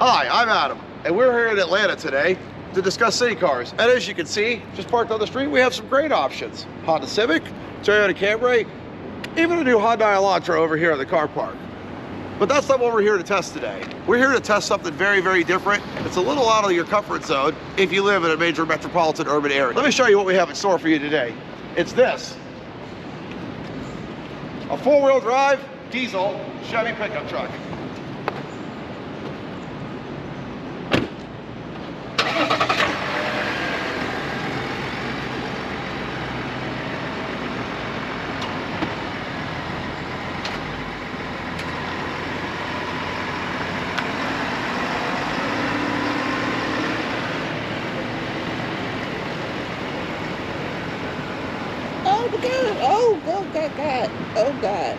Hi, I'm Adam, and we're here in Atlanta today to discuss city cars. And as you can see, just parked on the street, we have some great options. Honda Civic, Toyota Camry, even a new Hyundai Elantra over here in the car park. But that's not what we're here to test today. We're here to test something very, very different. It's a little out of your comfort zone if you live in a major metropolitan urban area. Let me show you what we have in store for you today. It's this. A four-wheel drive, diesel, Chevy pickup truck. Oh God.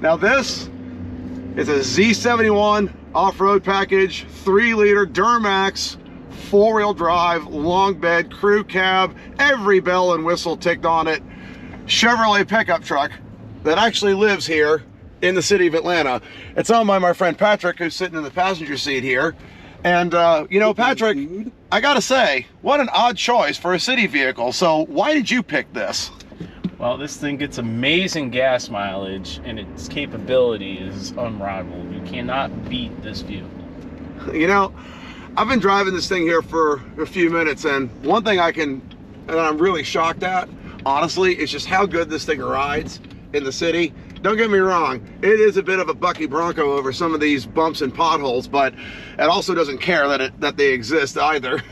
Now this is a Z71 off-road package, 3-liter Duramax, 4-wheel drive, long bed, crew cab, every bell and whistle ticked on it, Chevrolet pickup truck that actually lives here in the city of Atlanta. It's owned by my friend Patrick, who's sitting in the passenger seat here. And you know, Patrick, I gotta say, what an odd choice for a city vehicle. So why did you pick this? Well, this thing gets amazing gas mileage and its capability is unrivaled. You cannot beat this vehicle. You know, I've been driving this thing here for a few minutes, and one thing I'm really shocked at, honestly, is just how good this thing rides in the city. Don't get me wrong, it is a bit of a bucky bronco over some of these bumps and potholes, but it also doesn't care that they exist either.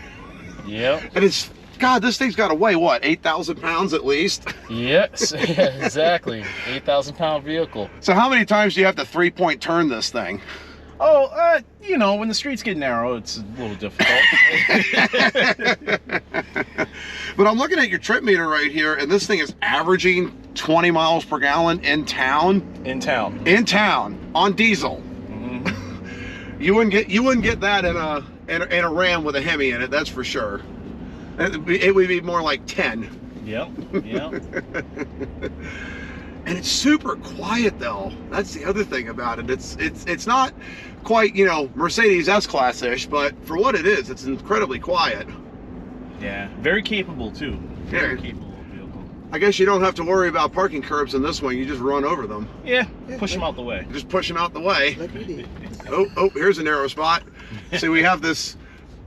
Yep. And it's, God, this thing's got to weigh, what, 8,000 pounds at least? Yes, yeah, exactly. 8,000 pound vehicle. So how many times do you have to 3-point turn this thing? Oh, you know, when the streets get narrow, it's a little difficult. But I'm looking at your trip meter right here, and this thing is averaging 20 miles per gallon in town. In town. In town, on diesel. Mm-hmm. You wouldn't get that in a Ram with a Hemi in it, that's for sure. It would be more like 10. Yep, yep. And it's super quiet though. That's the other thing about it. It's not quite, you know, Mercedes S-Class-ish, but for what it is, it's incredibly quiet. Yeah, very capable too. Very Yeah. capable vehicle. I guess you don't have to worry about parking curbs in this one. You just run over them. Yeah, push them out the way. Just push them out the way. Like we did. Oh, here's a narrow spot. See, we have this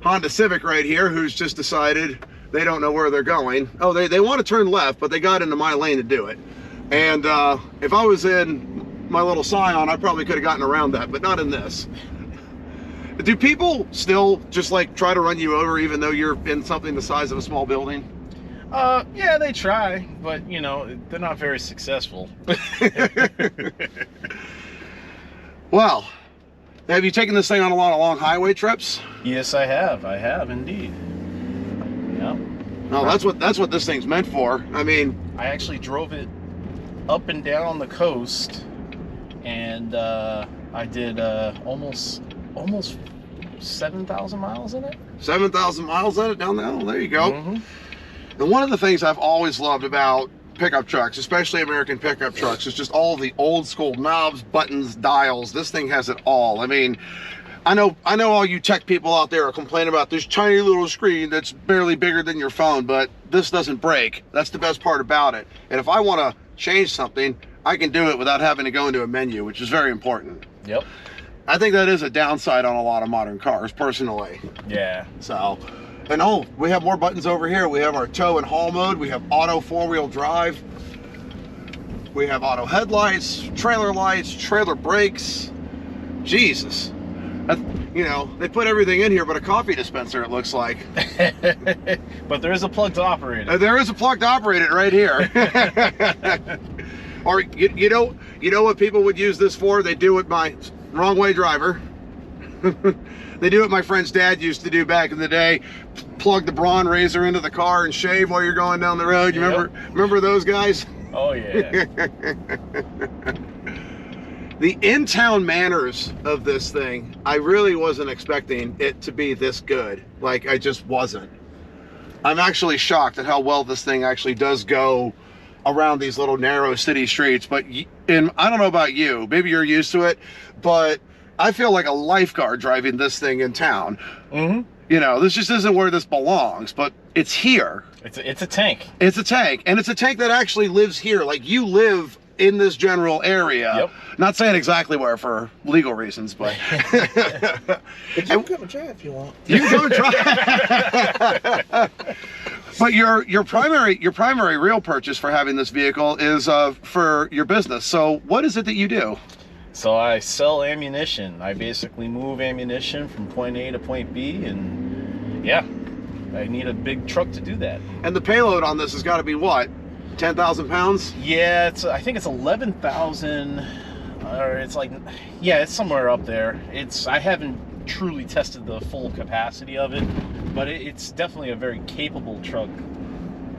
Honda Civic right here who's just decided they don't know where they're going. Oh, they want to turn left, but they got into my lane to do it. And if I was in my little Scion, I probably could have gotten around that, but not in this. Do people still just like try to run you over even though you're in something the size of a small building? Yeah, they try, but you know, they're not very successful. Well, have you taken this thing on a lot of long highway trips? Yes, I have indeed. Yep. No, that's what this thing's meant for. I mean, I actually drove it up and down the coast, and I did almost 7,000 miles in it. 7,000 miles in it down there. Oh, there you go. Mm-hmm. And one of the things I've always loved about pickup trucks, especially American pickup trucks, is just all the old school knobs, buttons, dials. This thing has it all. I mean, I know all you tech people out there are complaining about this tiny little screen that's barely bigger than your phone, but this doesn't break. That's the best part about it. And if I want to change something, I can do it without having to go into a menu, which is very important. Yep. I think that is a downside on a lot of modern cars, personally. Yeah. So, and oh, we have more buttons over here. We have our tow and haul mode. We have auto 4-wheel drive. We have auto headlights, trailer brakes. Jesus. You know, they put everything in here but a coffee dispenser, it looks like. But there is a plug to operate it. There is a plug to operate it right here. Or, you know what people would use this for? They do what my wrong way driver. They do what my friend's dad used to do back in the day. Plug the Braun razor into the car and shave while you're going down the road. You remember those guys? Oh, yeah. The in-town manners of this thing, I really wasn't expecting it to be this good. Like, I just wasn't. I'm actually shocked at how well this thing actually does go around these little narrow city streets. But I don't know about you, maybe you're used to it, but I feel like a lifeguard driving this thing in town. Mm-hmm. You know, this just isn't where this belongs, but it's here. It's a tank. It's a tank, and it's a tank that actually lives here. Like, you live in this general area. Yep. Not saying exactly where for legal reasons, but But you can come and try if you want. you can come and try. But your primary real purchase for having this vehicle is for your business. So what is it that you do? So I sell ammunition. I basically move ammunition from point A to point B, and yeah, I need a big truck to do that. And the payload on this has got to be what? 10,000 pounds? Yeah, I think it's 11,000, or it's like, yeah, it's somewhere up there. I haven't truly tested the full capacity of it, but it's definitely a very capable truck.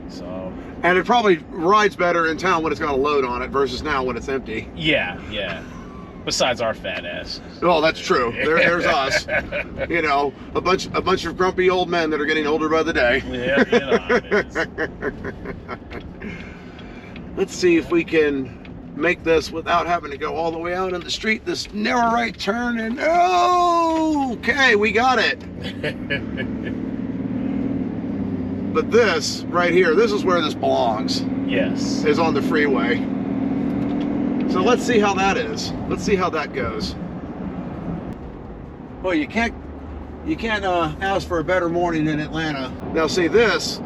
So. And it probably rides better in town when it's got a load on it versus now when it's empty. Yeah, yeah. Besides our fat ass. Oh, that's true. There's us. You know, a bunch of grumpy old men that are getting older by the day. Yeah, you know how it is. Let's see if we can make this without having to go all the way out in the street. This narrow right turn, and okay, we got it. But this right here, this is where this belongs. Yes. Is on the freeway. So let's see how that is. Let's see how that goes. Well, you can't ask for a better morning in Atlanta. Now see, this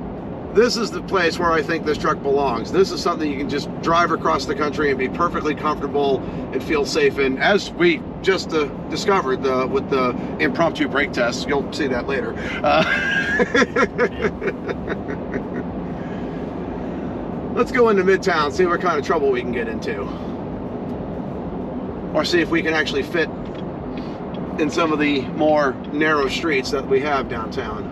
is the place where I think this truck belongs. This is something you can just drive across the country and be perfectly comfortable and feel safe in, as we just discovered with the impromptu brake test. You'll see that later. Let's go into Midtown, see what kind of trouble we can get into. Or see if we can actually fit in some of the more narrow streets that we have downtown.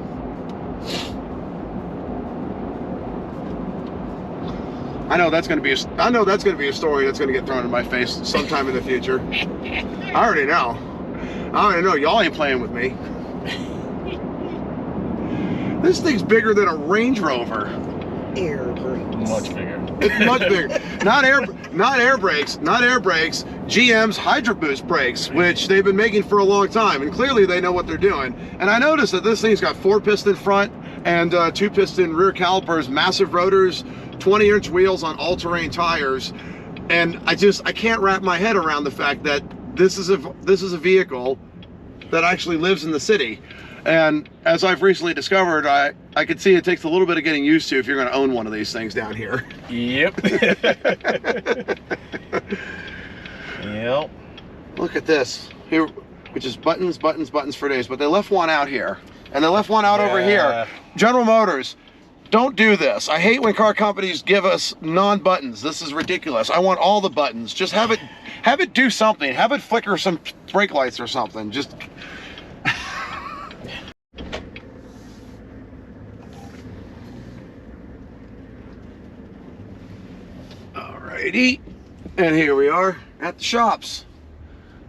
I know that's going to be a story that's going to get thrown in my face sometime in the future. I already know. Y'all ain't playing with me. This thing's bigger than a Range Rover. Air brakes. Much bigger. It's much bigger. Not air brakes. GM's Hydro Boost brakes, which they've been making for a long time, and clearly they know what they're doing. And I noticed that this thing's got 4-piston front and 2-piston rear calipers, massive rotors, 20-inch wheels on all-terrain tires, and I can't wrap my head around the fact that this is a vehicle that actually lives in the city. And as I've recently discovered, I could see it takes a little bit of getting used to if you're going to own one of these things down here. Yep. Yep. Look at this here, which is buttons for days, but they left one out here, and they left one out over here. General Motors, don't do this. I hate when car companies give us non-buttons. This is ridiculous. I want all the buttons. Just have it do something. Have it flicker some brake lights or something. Just. Alrighty, and here we are at the shops.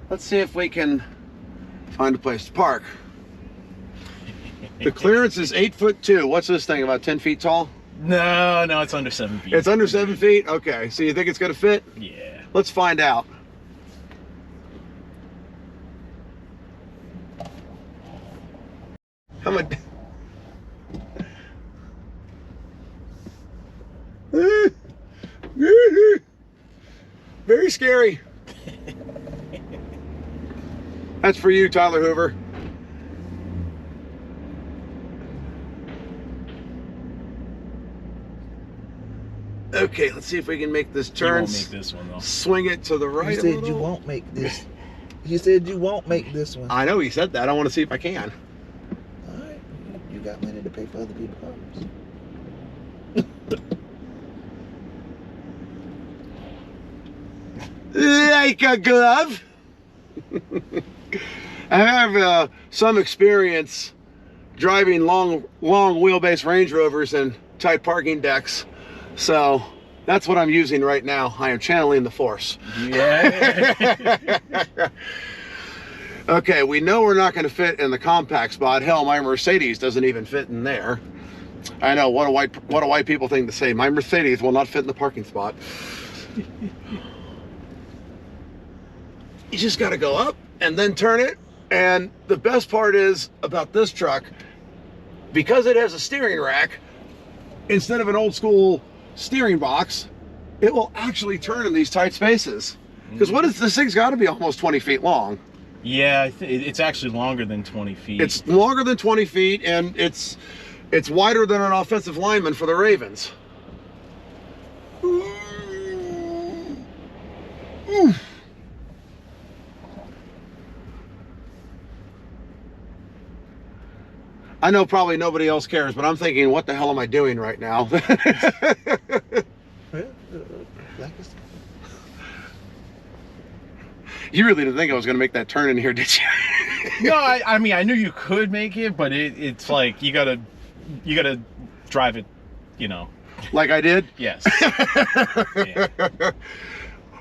Let's see if we can find a place to park. The clearance is 8'2". What's this thing, about 10 feet tall? No, it's under 7 feet. It's under 7 feet? Okay, so you think it's gonna fit? Yeah. Let's find out. How much? Very scary. That's for you, Tyler Hoover. Okay, let's see if we can make this turn. You won't make this one though. Swing it to the right. You said you won't make this. He said you won't make this one. I know he said that. I want to see if I can. All right, you got money to pay for other people's cars. Like a glove. I have some experience driving long wheelbase Range Rovers and tight parking decks, so that's what I'm using right now. I am channeling the Force. Yeah. Okay, we know we're not going to fit in the compact spot. Hell, my Mercedes doesn't even fit in there. I know, what a white people thing to say. My Mercedes will not fit in the parking spot. You just got to go up and then turn it. And the best part is about this truck, because it has a steering rack, instead of an old school steering box, it will actually turn in these tight spaces. Because what is this thing's got to be almost 20 feet long. Yeah, it's actually longer than 20 feet. It's longer than 20 feet, and it's wider than an offensive lineman for the Ravens. I know probably nobody else cares, but I'm thinking, what the hell am I doing right now? You really didn't think I was going to make that turn in here, did you? No, I mean, I knew you could make it, but it's like you gotta drive it, you know. Like I did? Yes. Yeah.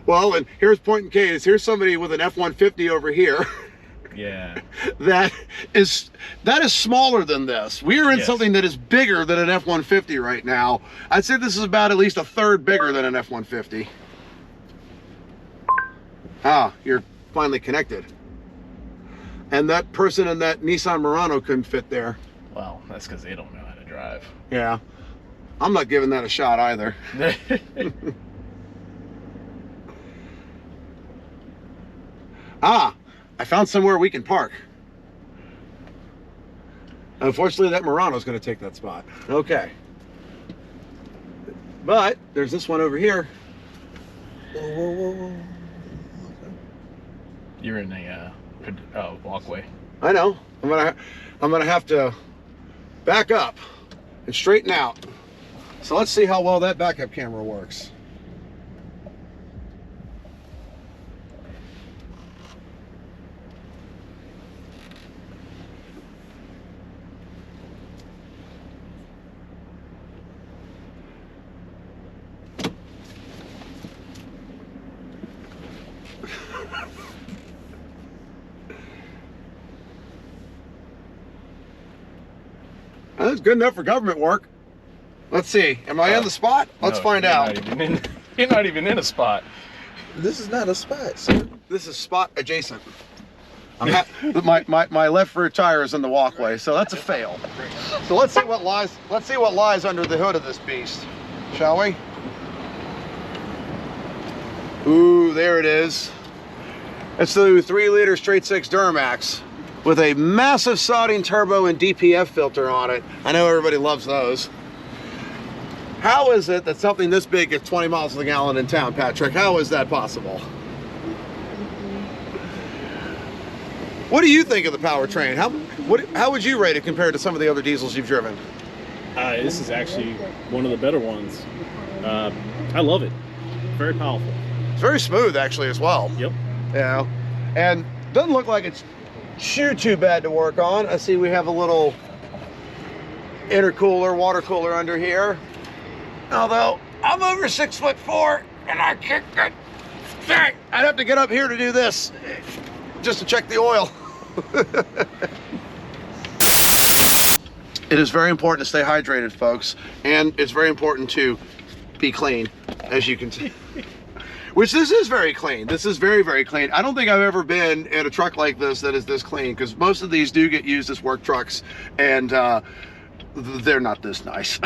Well, and here's point in case. Here's somebody with an F-150 over here. Yeah. That is smaller than this. We are in Yes. something that is bigger than an F-150 right now. I'd say this is about at least a third bigger than an F-150. Ah, you're finally connected. And that person in that Nissan Murano couldn't fit there. Well, that's because they don't know how to drive. Yeah. I'm not giving that a shot either. Ah, I found somewhere we can park. Unfortunately, that Murano's going to take that spot. Okay. But there's this one over here. Whoa, whoa, whoa, whoa. You're in a walkway. I know. I'm gonna have to back up and straighten out. So let's see how well that backup camera works. That's good enough for government work. Let's see. Am I in the spot? Let's find out. You're not even in a spot. This is not a spot, sir. This is spot adjacent. My left rear tire is in the walkway, so that's a fail. So let's see what lies under the hood of this beast, shall we? Ooh, there it is. It's the 3-liter straight 6 Duramax with a massive sodding turbo and DPF filter on it. I know everybody loves those. How is it that something this big gets 20 miles to the gallon in town, Patrick? How is that possible? What do you think of the powertrain? How would you rate it compared to some of the other diesels you've driven? This is actually one of the better ones. I love it. Very powerful. It's very smooth, actually, as well. Yep. You know, and doesn't look like it's too bad to work on. I see we have a little intercooler, water cooler under here. Although I'm over 6'4" and I can't get. I'd have to get up here to do this, just to check the oil. It is very important to stay hydrated, folks, and it's very important to be clean, as you can see. Which this is very clean. This is very, very clean. I don't think I've ever been in a truck like this that is this clean, because most of these do get used as work trucks, and they're not this nice.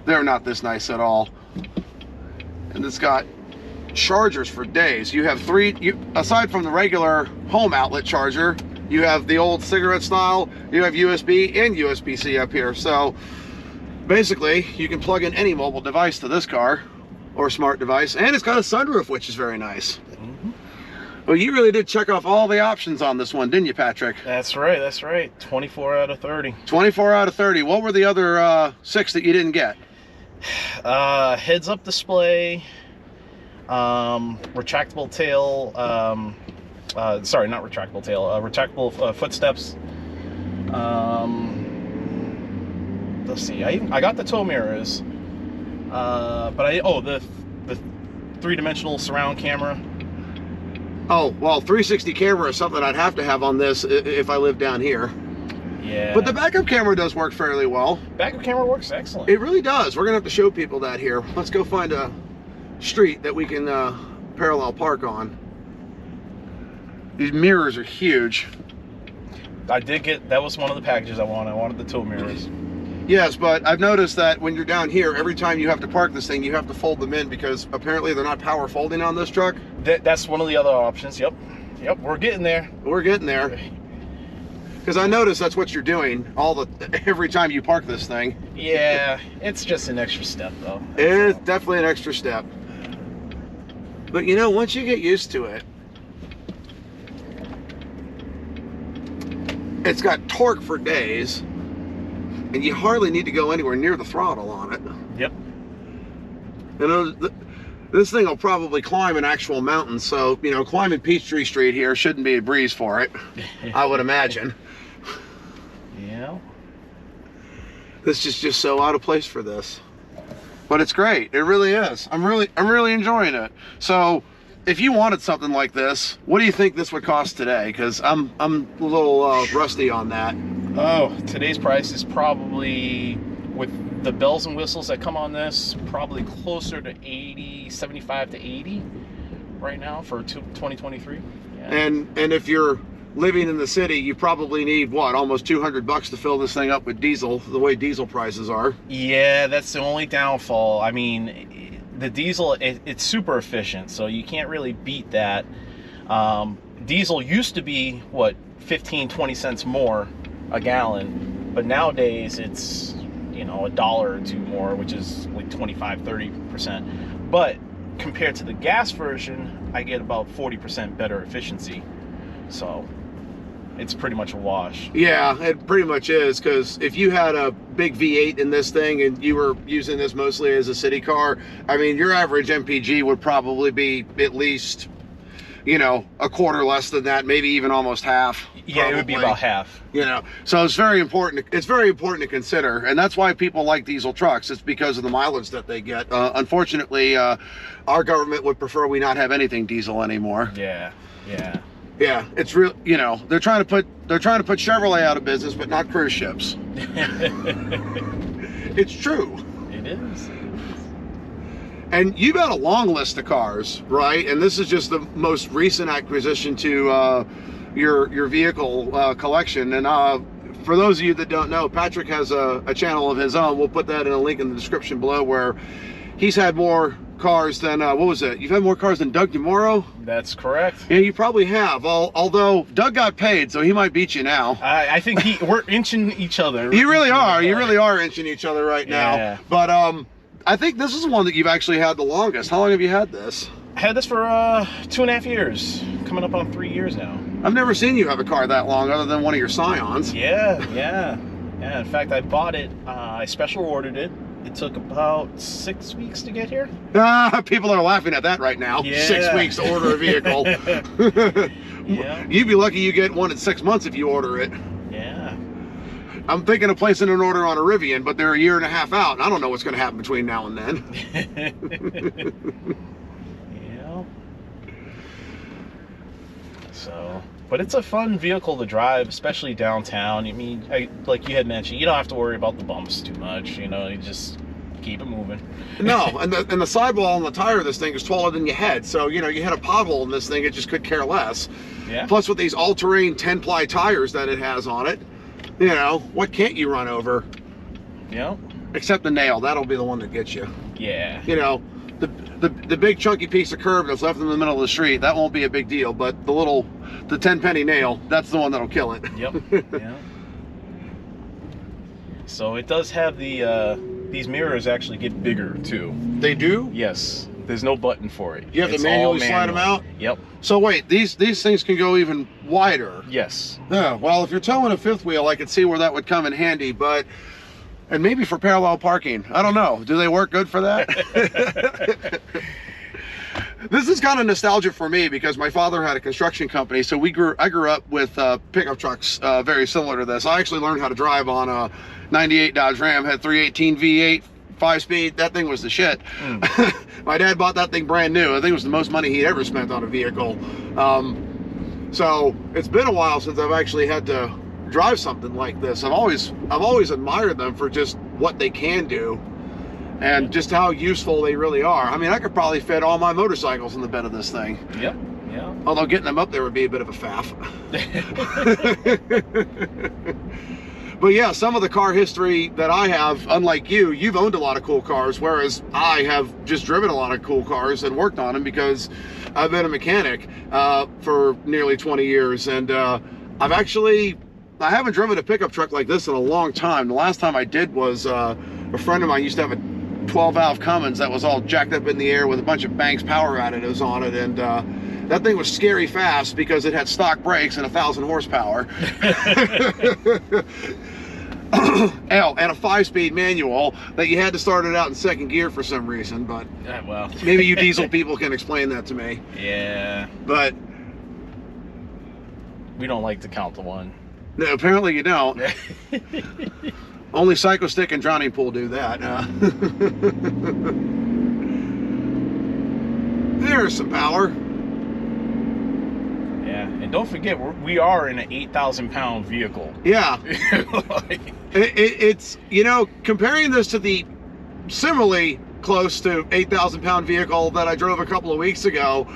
They're not this nice at all. And it's got chargers for days. You have aside from the regular home outlet charger, you have the old cigarette style, you have USB and USB-C up here. So basically, you can plug in any mobile device to this car, or smart device, and it's got a sunroof, which is very nice. Well, you really did check off all the options on this one, didn't you, Patrick? That's right. That's right. 24 out of 30. 24 out of 30. What were the other 6 that you didn't get? Heads-up display, retractable tail. Sorry, not retractable tail. Retractable footsteps. Let's see. I got the tow mirrors, but the 3-dimensional surround camera. Oh, well, 360 camera is something I'd have to have on this if I live down here. Yeah. But the backup camera does work fairly well. Backup camera works excellent. It really does. We're going to have to show people that here. Let's go find a street that we can parallel park on. These mirrors are huge. I did get, that was one of the packages I wanted. I wanted the tow mirrors. Yes, but I've noticed that when you're down here, every time you have to park this thing, you have to fold them in because apparently they're not power folding on this truck. That's one of the other options. Yep, we're getting there. We're getting there. Because I noticed that's what you're doing every time you park this thing. Yeah, it's just an extra step though. It's definitely an extra step. But you know, once you get used to it, it's got torque for days, and you hardly need to go anywhere near the throttle on it. Yep. You know, this thing will probably climb an actual mountain, so, you know, climbing Peachtree Street here shouldn't be a breeze for it, I would imagine. Yeah. This is just so out of place for this. But it's great. It really is. I'm really enjoying it. So, if you wanted something like this, what do you think this would cost today? Because I'm a little rusty on that. Oh, today's price is probably, with the bells and whistles that come on this, probably closer to 80, 75 to 80 right now for 2023. Yeah. And if you're living in the city, you probably need what, almost $200 to fill this thing up with diesel, the way diesel prices are. Yeah, that's the only downfall. I mean, the diesel, it's super efficient, so you can't really beat that. Diesel used to be what, 15-20 cents more a gallon, but nowadays it's, you know, $1 or $2 more, which is like 25-30%. But compared to the gas version, I get about 40% better efficiency, so it's pretty much a wash. Yeah, it pretty much is, because if you had a big V8 in this thing and you were using this mostly as a city car, I mean, your average MPG would probably be at least, you know, a quarter less than that, maybe even almost half. Yeah, probably. it would be about half. You know, so it's very important. It's very important to consider, and that's why people like diesel trucks. It's because of the mileage that they get. Unfortunately, our government would prefer we not have anything diesel anymore. Yeah, yeah. Yeah, it's real. You know, they're trying to put Chevrolet out of business, but not cruise ships. It's true. It is. And you've got a long list of cars, right? And this is just the most recent acquisition to your vehicle collection. And for those of you that don't know, Patrick has a channel of his own. We'll put that in a link in the description below, where he's had more cars than what was it? You've had more cars than Doug DeMoro? That's correct. Yeah, you probably have. Although Doug got paid, so he might beat you now. I think we're inching each other. You really are. You really are inching each other right now. Yeah. But I think this is one that you've actually had the longest. How long have you had this? I had this for 2.5 years, coming up on 3 years now. I've never seen you have a car that long other than one of your Scions. Yeah. In fact, I bought it. I special ordered it. It took about 6 weeks to get here. People are laughing at that right now. Yeah. 6 weeks to order a vehicle. Yeah. You'd be lucky you get one in 6 months if you order it. Yeah. I'm thinking of placing an order on a Rivian, but they're 1.5 years out, and I don't know what's going to happen between now and then. Yeah. So, but it's a fun vehicle to drive, especially downtown. I mean, like you had mentioned, you don't have to worry about the bumps too much. You know, you just keep it moving. No, and the sidewall on the tire of this thing is taller than your head, so you know, you had a pothole in this thing, it just could care less. Yeah. Plus, with these all-terrain 10-ply tires that it has on it, you know, what can't you run over? Yeah. Except the nail. That'll be the one that gets you. Yeah. You know, the big chunky piece of curb that's left in the middle of the street, that won't be a big deal, but the 10-penny nail, that's the one that'll kill it. Yep. Yeah. So it does have the these mirrors actually get bigger too. They do? Yes. There's no button for it. You have to It's all manually slide them manual. out? Yep. So wait, these things can go even wider. Yes. Yeah, well, if you're towing a fifth wheel, I could see where that would come in handy, but, and maybe for parallel parking. I don't know. Do they work good for that? This is kind of nostalgia for me because my father had a construction company, so I grew up with pickup trucks very similar to this. I actually learned how to drive on a 98 Dodge Ram, had 318 V8, 5-speed. That thing was the shit. My dad bought that thing brand new. I think it was the most money he'd ever spent on a vehicle. So it's been a while since I've actually had to drive something like this. I've always admired them for just what they can do and just how useful they really are. I mean, I could probably fit all my motorcycles in the bed of this thing. Yep. Yeah. Although getting them up there would be a bit of a faff. But yeah, some of the car history that I have, unlike you, you've owned a lot of cool cars, whereas I have just driven a lot of cool cars and worked on them because I've been a mechanic for nearly 20 years. And I haven't driven a pickup truck like this in a long time. The last time I did was a friend of mine used to have a 12-valve Cummins that was all jacked up in the air with a bunch of Banks power additives on it, and that thing was scary fast because it had stock brakes and 1,000 horsepower. And a 5-speed manual that you had to start it out in second gear for some reason, but Well, maybe you diesel people can explain that to me. yeah, But we don't like to count to one. no, apparently you don't. Only Psycho Stick and Drowning Pool do that. There's some power. Yeah, and don't forget, we are in an 8,000-pound vehicle. Yeah. Like, It's, you know, comparing this to the similarly close to 8,000-pound vehicle that I drove a couple of weeks ago,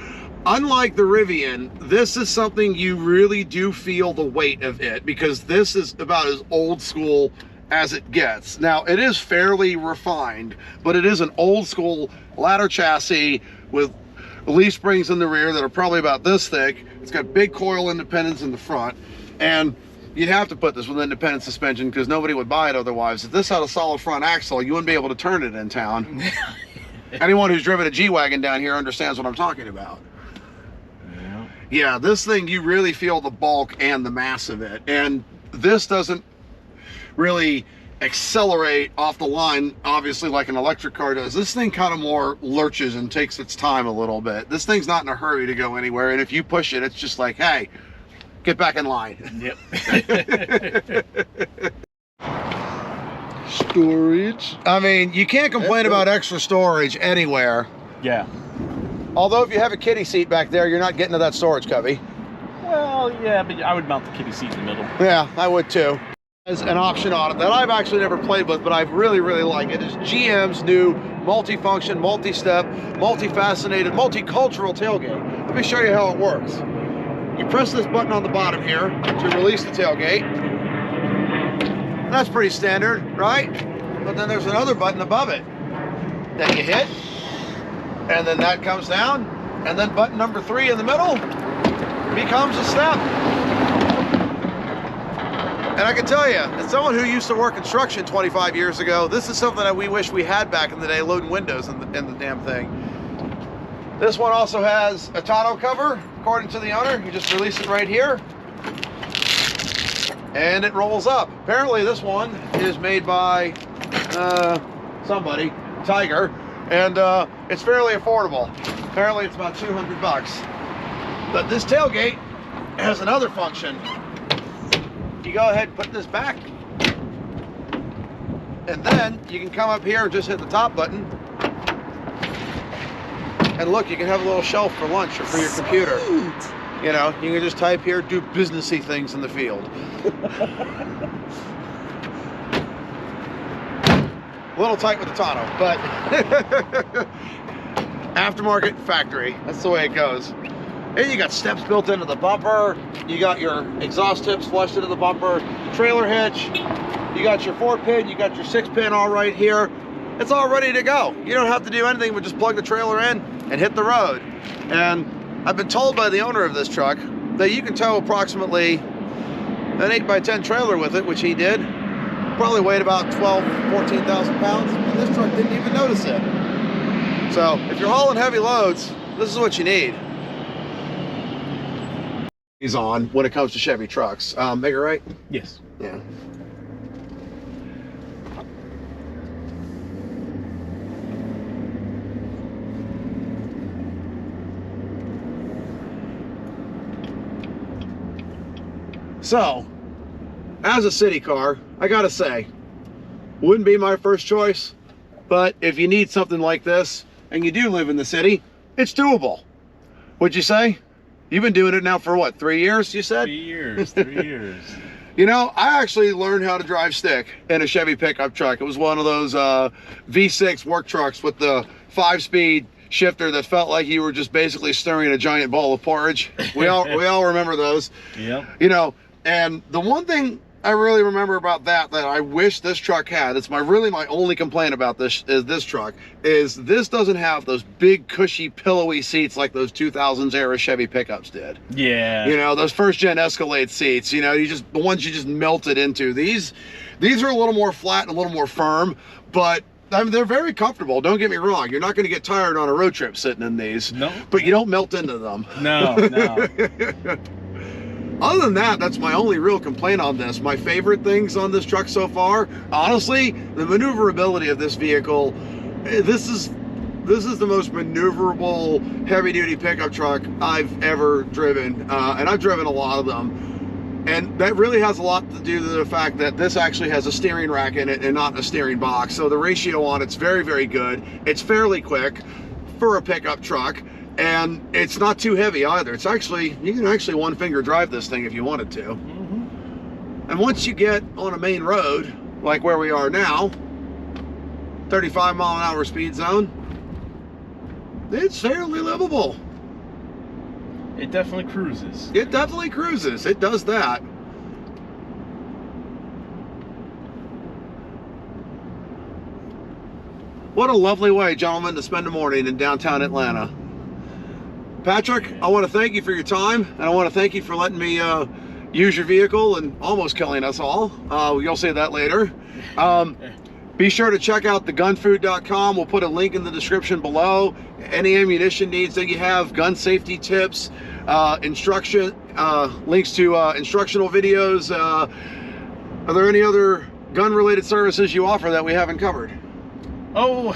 unlike the Rivian, this is something you really do feel the weight of it, because this is about as old school as it gets. Now, it is fairly refined, but it is an old school ladder chassis with leaf springs in the rear that are probably about this thick. It's got big coil independence in the front, and you'd have to put this with independent suspension because nobody would buy it otherwise. If this had a solid front axle, you wouldn't be able to turn it in town. Anyone who's driven a G-Wagon down here understands what I'm talking about. Yeah, this thing, you really feel the bulk and the mass of it. And this doesn't really accelerate off the line, obviously, like an electric car does. This thing kind of more lurches and takes its time a little bit. This thing's not in a hurry to go anywhere. And if you push it, it's just like, hey, get back in line. Yep. Storage. I mean, you can't complain about extra storage anywhere. Yeah. Although if you have a kiddie seat back there, you're not getting to that storage cubby. Well, yeah, but I would mount the kiddie seat in the middle. Yeah, I would too. There's an option on it that I've actually never played with, but I really, really like it. Is GM's new multi-function, multi-step, multi-faceted, multicultural tailgate. Let me show you how it works. You press this button on the bottom here to release the tailgate. That's pretty standard, right? But then there's another button above it that you hit, and then that comes down, and then button number 3 in the middle becomes a step. And I can tell you, as someone who used to work construction 25 years ago, this is something that we wish we had back in the day, loading windows in the damn thing. This one also has a tonneau cover, according to the owner. You just release it right here, and it rolls up. Apparently this one is made by somebody, Tiger, and it's fairly affordable. Apparently it's about 200 bucks. But this tailgate has another function. You go ahead and put this back, and then you can come up here and just hit the top button, and look, you can have a little shelf for lunch or for your computer. You know, you can just type here, do businessy things in the field. A little tight with the tonneau, but aftermarket factory, that's the way it goes. And you got steps built into the bumper. You got your exhaust tips flushed into the bumper, trailer hitch. You got your 4-pin, you got your 6-pin all right here. It's all ready to go. You don't have to do anything but just plug the trailer in and hit the road. And I've been told by the owner of this truck that you can tow approximately an 8x10 trailer with it, which he did. Probably weighed about 12,000, 14,000 pounds, and this truck didn't even notice it. So if you're hauling heavy loads, this is what you need. He's on when it comes to Chevy trucks. Make it right? Yes. Yeah. So, as a city car, I gotta say, wouldn't be my first choice, but if you need something like this, and you do live in the city, it's doable. What'd you say? You've been doing it now for what, 3 years, you said? 3 years, 3 years. You know, I actually learned how to drive stick in a Chevy pickup truck. It was one of those V6 work trucks with the 5-speed shifter that felt like you were just basically stirring a giant bowl of porridge. We all remember those. Yeah. You know, and the one thing I really remember about that I wish this truck had, it's really my only complaint about this truck, is this doesn't have those big cushy pillowy seats like those 2000s era Chevy pickups did. Yeah. You know, those first gen Escalade seats, you know, the ones you just melted into. These are a little more flat and a little more firm, but I mean, they're very comfortable. Don't get me wrong. You're not going to get tired on a road trip sitting in these. No. But you don't melt into them. No, no. Other than that, that's my only real complaint on this. My favorite things on this truck so far, honestly, the maneuverability of this vehicle. This is the most maneuverable heavy-duty pickup truck I've ever driven, and I've driven a lot of them. And that really has a lot to do with the fact that this actually has a steering rack in it and not a steering box. So the ratio on it's very, very good. It's fairly quick for a pickup truck. And it's not too heavy either. It's actually, you can actually one finger drive this thing if you wanted to. Mm-hmm. And once you get on a main road, like where we are now, 35-mile-an-hour speed zone, it's fairly livable. It definitely cruises. It definitely cruises. It does that. What a lovely way, gentlemen, to spend a morning in downtown Atlanta. Patrick, I want to thank you for your time, and I want to thank you for letting me use your vehicle and almost killing us all. You'll see that later. Be sure to check out thegunfood.com. We'll put a link in the description below. Any ammunition needs that you have, gun safety tips, instruction, links to instructional videos. Are there any other gun-related services you offer that we haven't covered? Oh,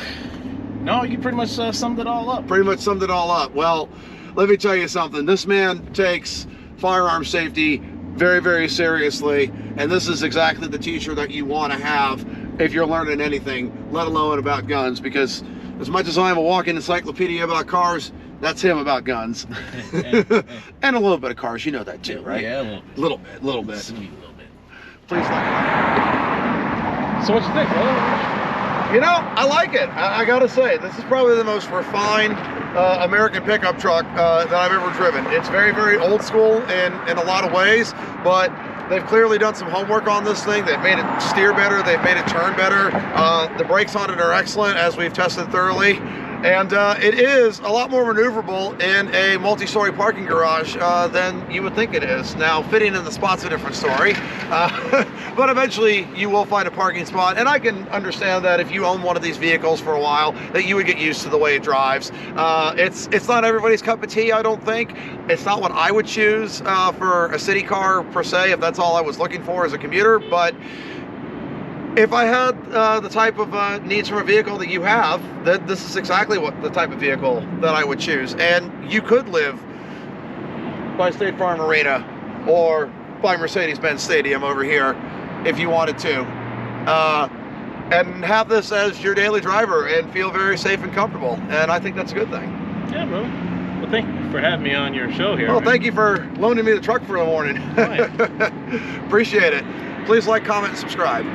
no, you pretty much summed it all up. Pretty much summed it all up. Well, let me tell you something. This man takes firearm safety very, very seriously, and this is exactly the teacher that you want to have if you're learning anything, let alone about guns, because as much as I'm a walking encyclopedia about cars, that's him about guns. And a little bit of cars, you know that too, right? Yeah, a little bit. Little bit. Sweet little bit. Please like. So what you think, brother? You know, I like it. I gotta say, this is probably the most refined American pickup truck that I've ever driven. It's very, very old school in a lot of ways, but they've clearly done some homework on this thing. They've made it steer better. They've made it turn better. The brakes on it are excellent, as we've tested thoroughly. And it is a lot more maneuverable in a multi-story parking garage than you would think it is. Now, fitting in the spot's a different story, but eventually you will find a parking spot. And I can understand that if you own one of these vehicles for a while, that you would get used to the way it drives. It's not everybody's cup of tea, I don't think. It's not what I would choose for a city car per se, if that's all I was looking for as a commuter. But if I had the type of needs from a vehicle that you have, this is exactly what the type of vehicle that I would choose. And you could live by State Farm Arena or by Mercedes-Benz Stadium over here if you wanted to. And have this as your daily driver and feel very safe and comfortable. And I think that's a good thing. Yeah, bro. Well, thank you for having me on your show here. Well, thank you for loaning me the truck for the morning. Right. Appreciate it. Please like, comment, and subscribe.